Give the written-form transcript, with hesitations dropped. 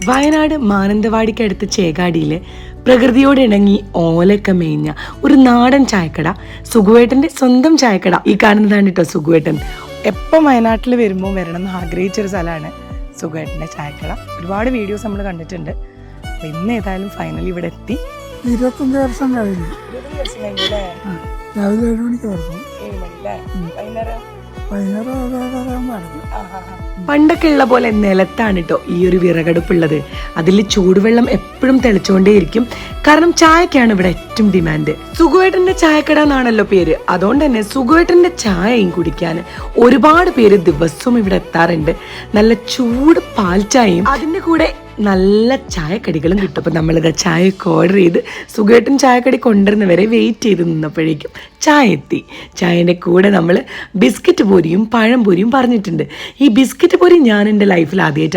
വയനാട് മാനന്തവാടിക്കടുത്ത് ചേകാടിയിൽ പ്രകൃതിയോടിണങ്ങി ഓലൊക്കെ മേഞ്ഞ ഒരു നാടൻ ചായക്കട, സുഖുവേട്ടൻ്റെ സ്വന്തം ചായക്കട. ഈ കാണുന്നതാണ് കേട്ടോ സുഖുവേട്ടൻ. എപ്പം വയനാട്ടിൽ വരുമ്പോൾ വരണം എന്ന് ആഗ്രഹിച്ചൊരു സ്ഥലമാണ് സുഖുവേട്ടൻ്റെ ചായക്കട. ഒരുപാട് വീഡിയോസ് നമ്മൾ കണ്ടിട്ടുണ്ട്. അപ്പം ഇന്ന് ഏതായാലും ഫൈനലി ഇവിടെ എത്തി. 25 വർഷം കഴിഞ്ഞു. 20 ദിവസം കഴിഞ്ഞല്ലേ? രാവിലെ 7 മണിക്ക് തുറക്കും. 7 മണില്ലേ? വൈകുന്നേരം നടക്കും. പണ്ടൊക്കെ ഉള്ള പോലെ നിലത്താണ് കേട്ടോ ഈ ഒരു വിറകടുപ്പുള്ളത്. അതിൽ ചൂടുവെള്ളം എപ്പോഴും തെളിച്ചുകൊണ്ടേയിരിക്കും. കാരണം ചായക്കാണ് ഇവിടെ ഏറ്റവും ഡിമാൻഡ്. സുഖുവേട്ടന്റെ ചായക്കട എന്നാണല്ലോ പേര്. അതുകൊണ്ട് തന്നെ സുഖുവേട്ടന്റെ ചായയും കുടിക്കാൻ ഒരുപാട് പേര് ദിവസവും ഇവിടെ എത്താറുണ്ട്. നല്ല ചൂട് പാൽ ചായയും അതിൻ്റെ കൂടെ നല്ല ചായക്കടികളും കിട്ടും. അപ്പം നമ്മളിത് ചായയൊക്കെ ഓർഡർ ചെയ്ത് സുഖേട്ടൻ ചായക്കടി കൊണ്ടുവരുന്നവരെ വെയിറ്റ് ചെയ്ത് നിന്നപ്പോഴേക്കും ചായ എത്തി. ചായൻ്റെ കൂടെ നമ്മൾ ബിസ്ക്കറ്റ് പൊരിയും പഴം പൊരിയും പറഞ്ഞിട്ടുണ്ട്. ഈ ബിസ്ക്കറ്റ് പൊരി ഞാൻ എൻ്റെ ലൈഫിൽ ആദ്യമായിട്ട്